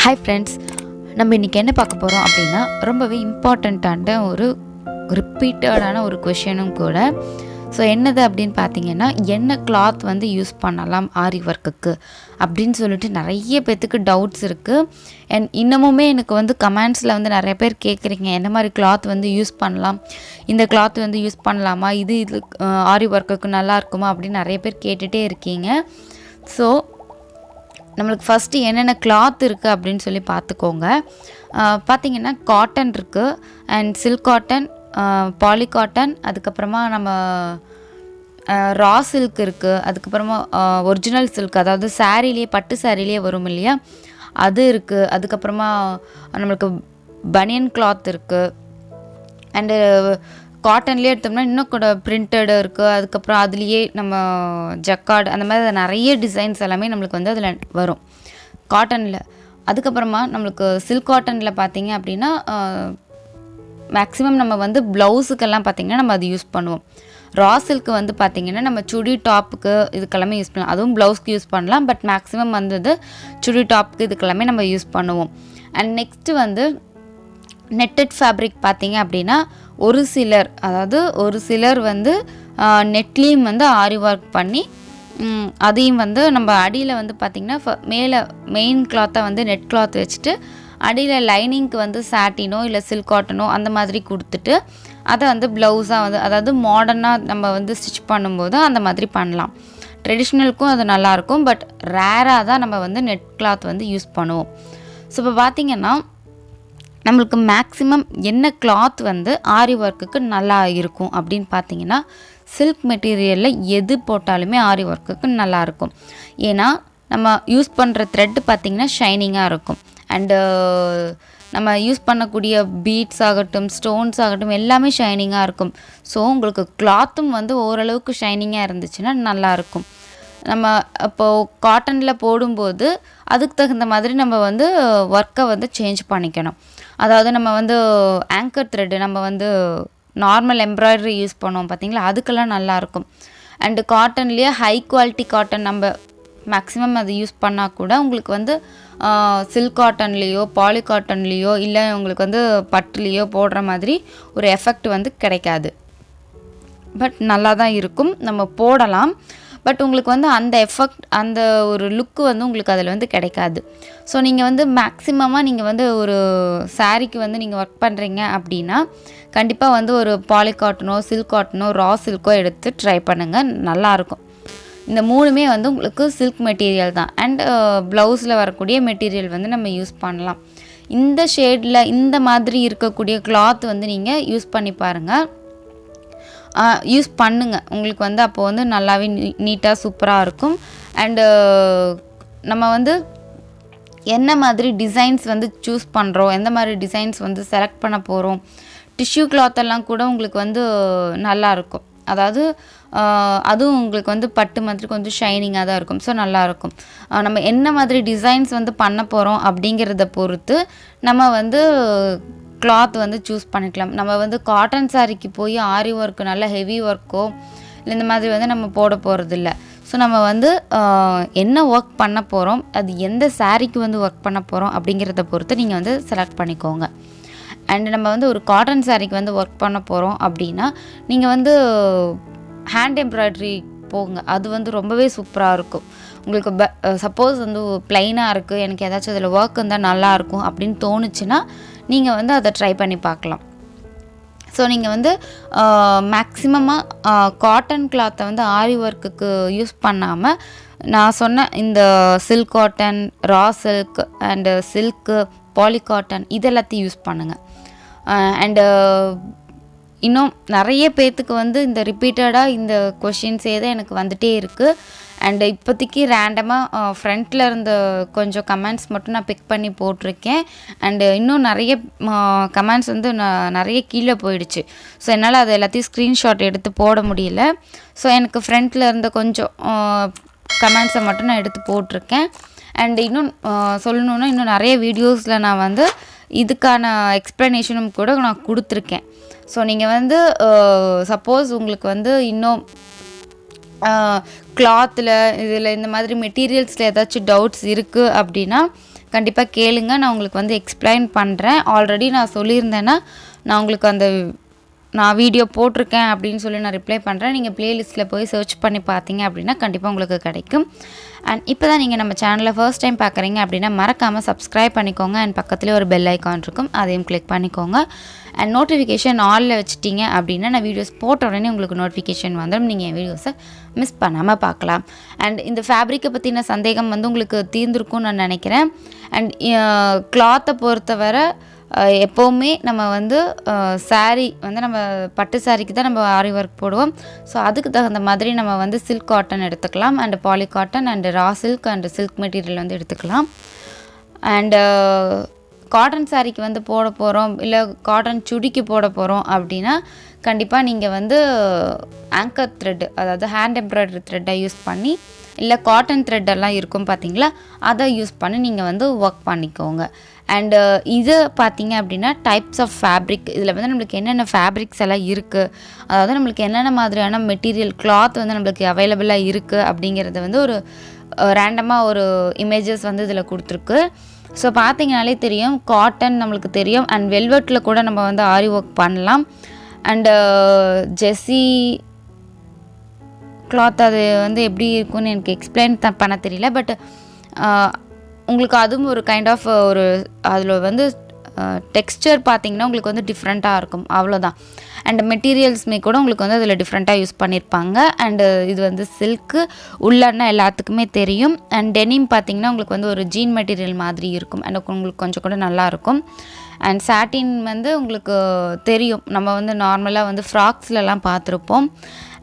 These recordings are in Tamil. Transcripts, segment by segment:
ஹாய் ஃப்ரெண்ட்ஸ், நம்ம இன்றைக்கி என்ன பார்க்க போகிறோம் அப்படின்னா ரொம்பவே இம்பார்ட்டண்ட்டான ஒரு ரிப்பீட்டடான ஒரு கொஷனும் கூட. ஸோ என்னது அப்படின்னு பார்த்தீங்கன்னா, என்ன கிளாத் வந்து யூஸ் பண்ணலாம் ஆரி ஒர்க்குக்கு அப்படின்னு சொல்லிட்டு நிறைய பேர்த்துக்கு டவுட்ஸ் இருக்குது. அண்ட் இன்னமுமே எனக்கு வந்து கமெண்ட்ஸில் வந்து நிறைய பேர் கேட்குறீங்க, என்ன மாதிரி கிளாத் வந்து யூஸ் பண்ணலாம், இந்த கிளாத் வந்து யூஸ் பண்ணலாமா, இது ஆரி ஒர்க்குக்கு நல்லா இருக்குமா அப்படின்னு நிறைய பேர் கேட்டுகிட்டே இருக்கீங்க. ஸோ நம்மளுக்கு ஃபஸ்ட்டு என்னென்ன கிளாத் இருக்குது அப்படின்னு சொல்லி பார்த்துக்கோங்க. பார்த்திங்கன்னா காட்டன் இருக்குது, and silk cotton, poly cotton, அதுக்கப்புறமா நம்ம ரா சில்க் இருக்குது, அதுக்கப்புறமா ஒரிஜினல் சில்க், அதாவது சாரீலேயே பட்டு சாரீலேயே வரும் இல்லையா, அது இருக்குது. அதுக்கப்புறமா நம்மளுக்கு பனியன் கிளாத் இருக்குது. அண்டு காட்டன்லேயே எடுத்தோம்னா இன்னும் கூட பிரிண்டடு இருக்குது. அதுக்கப்புறம் அதுலேயே நம்ம ஜக்கார்டு அந்த மாதிரி நிறைய டிசைன்ஸ் எல்லாமே நம்மளுக்கு வந்து அதில் வரும் காட்டனில். அதுக்கப்புறமா நம்மளுக்கு சில்க் காட்டனில் பார்த்திங்க அப்படின்னா மேக்ஸிமம் நம்ம வந்து ப்ளவுஸுக்கெல்லாம் பார்த்திங்கன்னா நம்ம அது யூஸ் பண்ணுவோம். ரா சில்க்கு வந்து பார்த்திங்கன்னா நம்ம சுடி டாப்புக்கு இதுக்கெல்லாமே யூஸ் பண்ணலாம், அதுவும் ப்ளவுஸ்க்கு யூஸ் பண்ணலாம். பட் மேக்ஸிமம் வந்து சுடி டாப்புக்கு இதுக்கெல்லாமே நம்ம யூஸ் பண்ணுவோம். அண்ட் நெக்ஸ்ட்டு வந்து நெட்டட் ஃபேப்ரிக் பார்த்திங்க அப்படின்னா ஒரு சிலர் வந்து நெட்லேயும் வந்து ஆரி ஒர்க் பண்ணி அதையும் வந்து நம்ம அடியில் வந்து பார்த்திங்கன்னா மேலே மெயின் கிளாத்தை வந்து நெட் கிளாத் வச்சுட்டு அடியில் லைனிங்க்கு வந்து சாட்டினோ இல்லை சில்க் காட்டனோ அந்த மாதிரி கொடுத்துட்டு அதை வந்து ப்ளவுஸாக வந்து அதாவது மாடர்னாக நம்ம வந்து ஸ்டிச் பண்ணும்போது அந்த மாதிரி பண்ணலாம். ட்ரெடிஷ்னலுக்கும் அது நல்லாயிருக்கும். பட் ரேராக தான் நம்ம வந்து நெட் கிளாத் வந்து யூஸ் பண்ணுவோம். ஸோ இப்போ பார்த்திங்கன்னா நம்மளுக்கு மேக்ஸிமம் என்ன கிளாத் வந்து ஆரி ஒர்க்குக்கு நல்லா இருக்கும் அப்படின்னு பார்த்தீங்கன்னா, சில்க் மெட்டீரியலில் எது போட்டாலுமே ஆரி ஒர்க்குக்கு நல்லாயிருக்கும். ஏன்னா நம்ம யூஸ் பண்ணுற த்ரெட்டு பார்த்திங்கன்னா ஷைனிங்காக இருக்கும். அண்டு நம்ம யூஸ் பண்ணக்கூடிய பீட்ஸ் ஆகட்டும், ஸ்டோன்ஸ் ஆகட்டும், எல்லாமே ஷைனிங்காக இருக்கும். ஸோ உங்களுக்கு கிளாத்தும் வந்து ஓரளவுக்கு ஷைனிங்காக இருந்துச்சுன்னா நல்லாயிருக்கும். நம்ம இப்போது காட்டனில் போடும்போது அதுக்கு தகுந்த மாதிரி நம்ம வந்து ஒர்க்கை வந்து சேஞ்ச் பண்ணிக்கணும். அதாவது நம்ம வந்து ஆங்கர் த்ரெட்டு நம்ம வந்து நார்மல் எம்ப்ராய்டரி யூஸ் பண்ணுவோம் பார்த்திங்களா, அதுக்கெல்லாம் நல்லாயிருக்கும். அண்டு காட்டன்லேயே ஹை குவாலிட்டி காட்டன் நம்ம மேக்ஸிமம் அது யூஸ் பண்ணால் கூட உங்களுக்கு வந்து சில்க் காட்டன்லேயோ பாலி காட்டன்லேயோ இல்லை உங்களுக்கு வந்து பட்டுலேயோ போடுற மாதிரி ஒரு எஃபெக்ட் வந்து கிடைக்காது. பட் நல்லா தான் இருக்கும், நம்ம போடலாம். பட் உங்களுக்கு வந்து அந்த எஃபெக்ட் அந்த ஒரு லுக்கு வந்து உங்களுக்கு அதில் வந்து கிடைக்காது. ஸோ நீங்கள் வந்து மேக்ஸிமமாக நீங்கள் வந்து ஒரு சாரீக்கு வந்து நீங்கள் ஒர்க் பண்ணுறீங்க அப்படின்னா கண்டிப்பாக வந்து ஒரு பாலி காட்டனோ சில்க் காட்டனோ ரா சில்க்கோ எடுத்து ட்ரை பண்ணுங்கள், நல்லாயிருக்கும். இந்த மூணுமே வந்து உங்களுக்கு சில்க் மெட்டீரியல் தான். அண்ட் ப்ளவுஸில் வரக்கூடிய மெட்டீரியல் வந்து நம்ம யூஸ் பண்ணலாம். இந்த ஷேடில் இந்த மாதிரி இருக்கக்கூடிய கிளாத் வந்து நீங்கள் யூஸ் பண்ணி பாருங்கள், யூஸ் பண்ணுங்கள். உங்களுக்கு வந்து அப்போது வந்து நல்லாவே நீட்டாக சூப்பராக இருக்கும். அண்டு நம்ம வந்து என்ன மாதிரி டிசைன்ஸ் வந்து சூஸ் பண்ணுறோம், எந்த மாதிரி டிசைன்ஸ் வந்து செலக்ட் பண்ண போகிறோம், டிஷ்யூ கிளாத்தெல்லாம் கூட உங்களுக்கு வந்து நல்லாயிருக்கும். அதாவது அதுவும் உங்களுக்கு வந்து பட்டு மாதிரி கொஞ்சம் ஷைனிங்காக தான் இருக்கும். ஸோ நல்லாயிருக்கும். நம்ம என்ன மாதிரி டிசைன்ஸ் வந்து பண்ண போகிறோம் அப்படிங்கிறத பொறுத்து நம்ம வந்து கிளாத் வந்து சூஸ் பண்ணிக்கலாம். நம்ம வந்து காட்டன் சாரிக்கு போய் ஆரி ஒர்க்கு நல்ல ஹெவி ஒர்க்கோ இல்லை இந்த மாதிரி வந்து நம்ம போட போகிறதில்ல. ஸோ நம்ம வந்து என்ன ஒர்க் பண்ண போகிறோம், அது எந்த சாரிக்கு வந்து ஒர்க் பண்ண போகிறோம் அப்படிங்கிறத பொறுத்து நீங்கள் வந்து செலக்ட் பண்ணிக்கோங்க. அண்டு நம்ம வந்து ஒரு காட்டன் சாரிக்கு வந்து ஒர்க் பண்ண போகிறோம் அப்படின்னா நீங்கள் வந்து ஹேண்ட் எம்ப்ராய்டரி போங்க, அது வந்து ரொம்பவே சூப்பராக இருக்கும். உங்களுக்கு சப்போஸ் வந்து ப்ளைனாக இருக்குது, எனக்கு ஏதாச்சும் அதில் ஒர்க் இருந்தால் நல்லாயிருக்கும் அப்படின்னு தோணுச்சுன்னா நீங்கள் வந்து அதை ட்ரை பண்ணி பார்க்கலாம். ஸோ நீங்கள் வந்து மேக்ஸிமமாக காட்டன் கிளாத்தை வந்து ஆரி ஒர்க்குக்கு யூஸ் பண்ணாமல் நான் சொன்ன இந்த silk cotton, raw silk and silk, poly cotton இது எல்லாத்தையும் யூஸ் பண்ணுங்கள். அண்டு இன்னும் நிறைய பேர்த்துக்கு வந்து இந்த ரிப்பீட்டடாக இந்த கொஷின்ஸே தான் எனக்கு வந்துகிட்டே இருக்குது. அண்டு இப்போதைக்கு ரேண்டமாக ஃப்ரண்ட்டில் இருந்த கொஞ்சம் கமெண்ட்ஸ் மட்டும் நான் பிக் பண்ணி போட்டிருக்கேன். அண்டு இன்னும் நிறைய கமெண்ட்ஸ் வந்து நிறைய கீழே போயிடுச்சு. ஸோ என்னால் அது எல்லாத்தையும் ஸ்க்ரீன்ஷாட் எடுத்து போட முடியல. ஸோ எனக்கு ஃப்ரண்ட்டில் இருந்த கொஞ்சம் கமெண்ட்ஸை மட்டும் நான் எடுத்து போட்டிருக்கேன். அண்டு இன்னும் சொல்லணுன்னா இன்னும் நிறைய வீடியோஸில் நான் வந்து இதுக்கான எக்ஸ்ப்ளனேஷனும் கூட நான் கொடுத்துருக்கேன். ஸோ நீங்கள் வந்து சப்போஸ் உங்களுக்கு வந்து இன்னும் கிளாத்தில் இதில் இந்த மாதிரி மெட்டீரியல்ஸில் ஏதாச்சும் டவுட்ஸ் இருக்குது அப்படின்னா கண்டிப்பாக கேளுங்க. நான் உங்களுக்கு வந்து எக்ஸ்பிளைன் பண்ணுறேன். ஆல்ரெடி நான் சொல்லியிருந்தேன்னா நான் உங்களுக்கு நான் வீடியோ போட்டிருக்கேன் அப்படின்னு சொல்லி நான் ரிப்ளை பண்ணுறேன். நீங்கள் ப்ளேலிஸ்ட்டில் போய் சர்ச் பண்ணி பார்த்தீங்க அப்படின்னா கண்டிப்பாக உங்களுக்கு கிடைக்கும். அண்ட் இப்போ தான் நீங்கள் நம்ம சேனலில் ஃபர்ஸ்ட் டைம் பார்க்குறீங்க அப்படின்னா மறக்காமல் சப்ஸ்கிரைப் பண்ணிக்கோங்க. அண்ட் பக்கத்துலேயே ஒரு பெல் ஐக்கான் இருக்கும், அதையும் கிளிக் பண்ணிக்கோங்க. அண்ட் நோட்டிஃபிகேஷன் ஆலில் வச்சுட்டிங்க அப்படின்னா நான் வீடியோஸ் போட்ட உடனே உங்களுக்கு நோட்டிஃபிகேஷன் வந்துடும். நீங்கள் என் வீடியோஸை மிஸ் பண்ணாமல் பார்க்கலாம். அண்ட் இந்த ஃபேப்ரிக்கை பற்றின சந்தேகம் வந்து உங்களுக்கு தீர்ந்துருக்கும்னு நான் நினைக்கிறேன். அண்ட் கிளாத்தை பொறுத்தவரை எப்போவுமே நம்ம வந்து சாரீ வந்து நம்ம பட்டு சாரீக்கு தான் நம்ம ஆரி ஒர்க் போடுவோம். ஸோ அதுக்கு தகுந்த மாதிரி நம்ம வந்து சில்க் காட்டன் எடுத்துக்கலாம். And poly cotton and raw silk and silk material வந்து எடுத்துக்கலாம். அண்டு காட்டன் சாரீக்கு வந்து போட போகிறோம், இல்லை காட்டன் சுடிக்கு போட போகிறோம் அப்படின்னா கண்டிப்பாக நீங்கள் வந்து ஆங்கர் த்ரெட், அதாவது ஹேண்ட் எம்ப்ராய்டரி த்ரெட்டை யூஸ் பண்ணி, இல்லை காட்டன் த்ரெட்டெல்லாம் இருக்கும் பார்த்தீங்களா, அதை யூஸ் பண்ணி நீங்கள் வந்து ஒர்க் பண்ணிக்கோங்க. அண்டு இது பார்த்தீங்க அப்படின்னா டைப்ஸ் ஆஃப் ஃபேப்ரிக். இதில் வந்து நம்மளுக்கு என்னென்ன ஃபேப்ரிக்ஸ் எல்லாம் இருக்குது, அதாவது நம்மளுக்கு என்னென்ன மாதிரியான மெட்டீரியல் கிளாத் வந்து நம்மளுக்கு அவைலபிளாக இருக்குது அப்படிங்கிறத வந்து ஒரு ரேண்டமாக ஒரு இமேஜஸ் வந்து இதில் கொடுத்துருக்கு. ஸோ பார்த்தீங்கனாலே தெரியும், காட்டன் நம்மளுக்கு தெரியும். அண்ட் வெல்வெட்டில் கூட நம்ம வந்து ஆரி ஒர்க் பண்ணலாம். அண்டு ஜெஸ்ஸி கிளாத் அது வந்து எப்படி இருக்குன்னு எனக்கு எக்ஸ்பிளைன் பண்ண தெரியல. பட் உங்களுக்கு அதுவும் ஒரு கைண்ட் ஆஃப் ஒரு அதில் வந்து டெக்ஸ்சர் பார்த்திங்கன்னா உங்களுக்கு வந்து டிஃப்ரெண்ட்டாக இருக்கும், அவ்வளோதான். அண்ட் மெட்டீரியல்ஸுமே கூட உங்களுக்கு வந்து அதில் டிஃப்ரெண்ட்டாக யூஸ் பண்ணியிருப்பாங்க. அண்டு இது வந்து சில்க்கு உள்ளன்னா எல்லாத்துக்குமே தெரியும். அண்ட் டெனிம் பார்த்திங்கன்னா உங்களுக்கு வந்து ஒரு ஜீன் மெட்டீரியல் மாதிரி இருக்கும். அண்ட் உங்களுக்கு கொஞ்சம் கூட நல்லாயிருக்கும். அண்ட் சாட்டின் வந்து உங்களுக்கு தெரியும், நம்ம வந்து நார்மலாக வந்து ஃப்ராக்ஸ்லலாம் பார்த்துருப்போம்.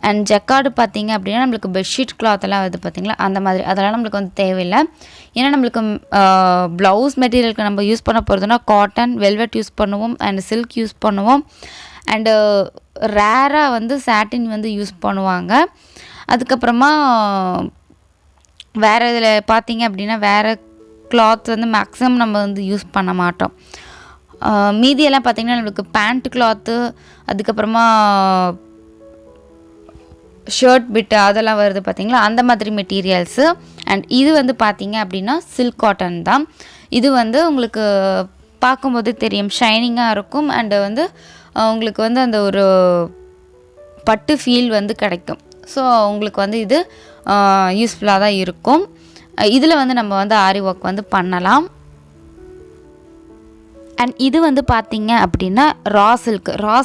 அண்ட் ஜக்கார்டு பார்த்திங்க அப்படின்னா நம்மளுக்கு பெட்ஷீட் கிளாத்தெல்லாம் வருது பார்த்திங்களா, அந்த மாதிரி அதெல்லாம் நம்மளுக்கு வந்து தேவையில்லை. ஏன்னா நம்மளுக்கு ப்ளவுஸ் மெட்டீரியலுக்கு நம்ம யூஸ் பண்ண போகிறதுனா காட்டன், வெல்வெட் யூஸ் பண்ணுவோம், அண்ட் சில்க் யூஸ் பண்ணுவோம். அண்டு ரேராக வந்து சாட்டின் வந்து யூஸ் பண்ணுவாங்க. அதுக்கப்புறமா வேறு இதில் பார்த்திங்க அப்படின்னா வேறு கிளாத் வந்து மேக்ஸிமம் நம்ம வந்து யூஸ் பண்ண மாட்டோம். மீதியெல்லாம் பார்த்திங்கன்னா நம்மளுக்கு பேண்ட் கிளாத்து, அதுக்கப்புறமா ஷர்ட் பிட்டு அதெல்லாம் வருது பார்த்திங்களா, அந்த மாதிரி மெட்டீரியல்ஸு. அண்ட் இது வந்து பார்த்திங்க அப்படின்னா சில்க் காட்டன் தான். இது வந்து உங்களுக்கு பார்க்கும்போது தெரியும், ஷைனிங்காக இருக்கும். அண்டு வந்து உங்களுக்கு வந்து அந்த ஒரு பட்டு ஃபீல் வந்து கிடைக்கும். ஸோ உங்களுக்கு வந்து இது யூஸ்ஃபுல்லாக தான் இருக்கும். இதில் வந்து நம்ம வந்து ஆரி ஒர்க் வந்து பண்ணலாம். அண்ட் இது வந்து பார்த்திங்க அப்படின்னா ரா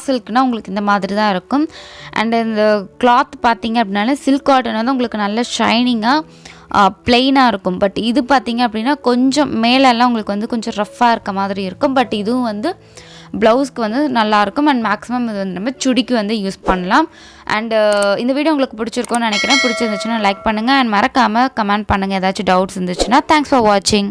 சில்க்னால் உங்களுக்கு இந்த மாதிரி தான் இருக்கும். அண்ட் இந்த கிளாத் பார்த்திங்க அப்படின்னாலே சில்க் காட்டன் வந்து உங்களுக்கு நல்ல ஷைனிங்காக ப்ளெயினாக இருக்கும். பட் இது பார்த்திங்க அப்படின்னா கொஞ்சம் மேலெல்லாம் உங்களுக்கு வந்து கொஞ்சம் ரஃப்பாக இருக்க மாதிரி இருக்கும். பட் இதுவும் வந்து ப்ளவுஸ்க்கு வந்து நல்லாயிருக்கும். அண்ட் மேக்ஸிமம் இது வந்து நம்ம சுடிக்கு வந்து யூஸ் பண்ணலாம். அண்டு இந்த வீடியோ உங்களுக்கு பிடிச்சிருக்கோன்னு நினைக்கிறேன். பிடிச்சிருந்துச்சுன்னா லைக் பண்ணுங்கள். அண்ட் மறக்காமல் கமெண்ட் பண்ணுங்கள் ஏதாச்சும் டவுட்ஸ் இருந்துச்சுன்னா. தேங்க்ஸ் ஃபார் வாட்சிங்.